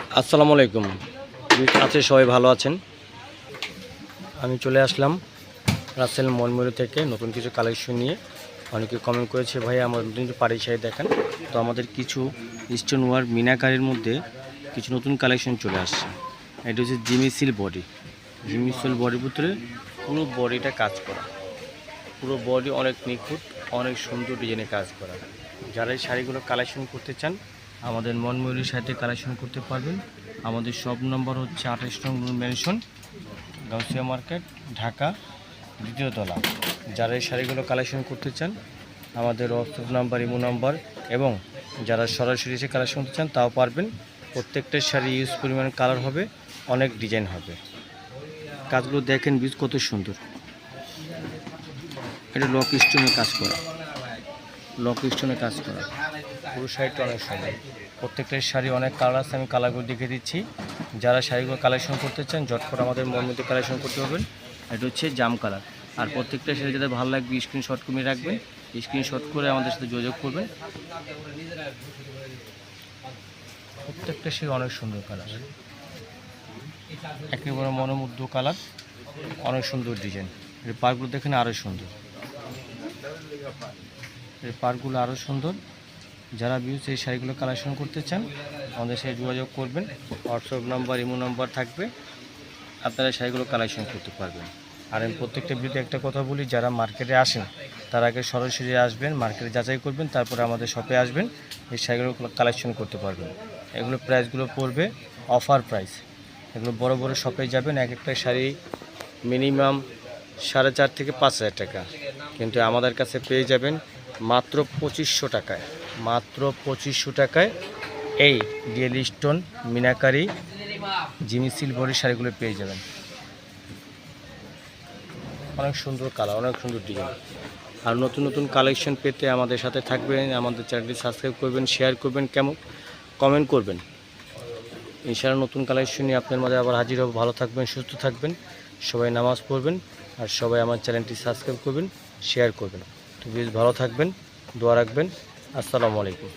আসসালামু আলাইকুম। আছে সবাই ভালো আছেন। আমি চলে আসলাম রাসেল মলমুড়ি থেকে নতুন কিছু কালেকশন নিয়ে। অনেকে কমেন্ট করেছে ভাই আমার নতুন কিছু পাড়ি শাড়ি দেখান। তো আমাদের কিছু স্টোন ওয়ার্ক মিনাকারির মধ্যে কিছু নতুন কালেকশন চলে আসছে। এটা হচ্ছে জিমিসিল বডি। জিমিসিল বডির ভিতরে পুরো বডিটা কাজ করা, পুরো বডি অনেক নিখুঁত, অনেক সুন্দর ডিজাইনে কাজ করা। যারা এই শাড়িগুলো কালেকশন করতে চান আমাদের মনময়ূরীর সাথে কালেকশন করতে পারবেন। আমাদের শপ নম্বর হচ্ছে 28 নং মেনশন, গাউসিয়া মার্কেট, ঢাকা, দ্বিতীয় তলা। যারা এই শাড়িগুলো কালেকশন করতে চান আমাদের হোয়াটসঅ্যাপ নাম্বার, ইমো নাম্বার, এবং যারা সরাসরি এসে কালেকশন করতে চান তাও পারবেন। প্রত্যেকটা শাড়ি ইউজ পরিমাণ কালার হবে, অনেক ডিজাইন হবে। কাজগুলো দেখেন বীজ কত সুন্দর। এটা লক স্টোনে কাজ করা, লক স্টোনে কাজ করা, পুরো শাড়িটা অনেক সুন্দর। প্রত্যেকটা শাড়ি অনেক কালার আছে, আমি কালারগুলো দেখিয়ে দিচ্ছি। যারা শাড়িগুলো কালেকশন করতে চান ঝটপট আমাদের মধ্যে কালেকশন করতে পারবেন। এটা হচ্ছে জাম কালার। আর প্রত্যেকটা শাড়ি যাদের ভালো লাগবে স্ক্রিনশট করে রাখবেন, স্ক্রিনশট করে আমাদের সাথে যোগাযোগ করবেন। প্রত্যেকটা শাড়ি অনেক সুন্দর কালার, একেবারে মনোমুগ্ধ কালার, অনেক সুন্দর ডিজাইন। এর পার্কগুলো দেখেন আরও সুন্দর, এর পার্কগুলো আরও সুন্দর। যারা ভিউজ এই শাড়িগুলো কালেকশন করতে চান আমাদের সাথে যোগাযোগ করবেন। হোয়াটসঅ্যাপ নাম্বার, ইমো নাম্বার থাকবে, আপনারা শাড়িগুলো কালেকশন করতে পারবেন। আর আমি প্রত্যেকটা ভিডিওতে একটা কথা বলি, যারা মার্কেটে আসেন তার আগে সরাসরি আসবেন, মার্কেটে যাচাই করবেন, তারপরে আমাদের শপে আসবেন, এই শাড়িগুলো কালেকশন করতে পারবেন। এগুলো প্রাইসগুলো পড়বে অফার প্রাইস। এগুলো বড় বড় শপে যাবেন, এক একটা শাড়ি মিনিমাম 4,500 থেকে 5,000 টাকা, কিন্তু আমাদের কাছে পেয়ে যাবেন মাত্র 2500 টাকায়। মাত্র 2500 টাকায় এই রিয়েল স্টোন মিনাকারি জিমিসিল বডি শাড়িগুলো পেয়ে যাবেন। অনেক সুন্দর কালার, অনেক সুন্দর ডিজাইন। আর নতুন নতুন কালেকশন পেতে আমাদের সাথে থাকবেন, আমাদের চ্যানেলটি সাবস্ক্রাইব করবেন, শেয়ার করবেন, কমেন্ট করবেন। ইনশাআল্লাহ নতুন কালেকশন নিয়ে আপনার মাঝে আবার হাজির হব। ভালো থাকবেন, সুস্থ থাকবেন, সবাই নামাজ পড়বেন, আর সবাই আমার চ্যানেলটি সাবস্ক্রাইব করবেন, শেয়ার করবেন। তো বেশ ভালো থাকবেন, দোয়া রাখবেন। আসসালামু আলাইকুম।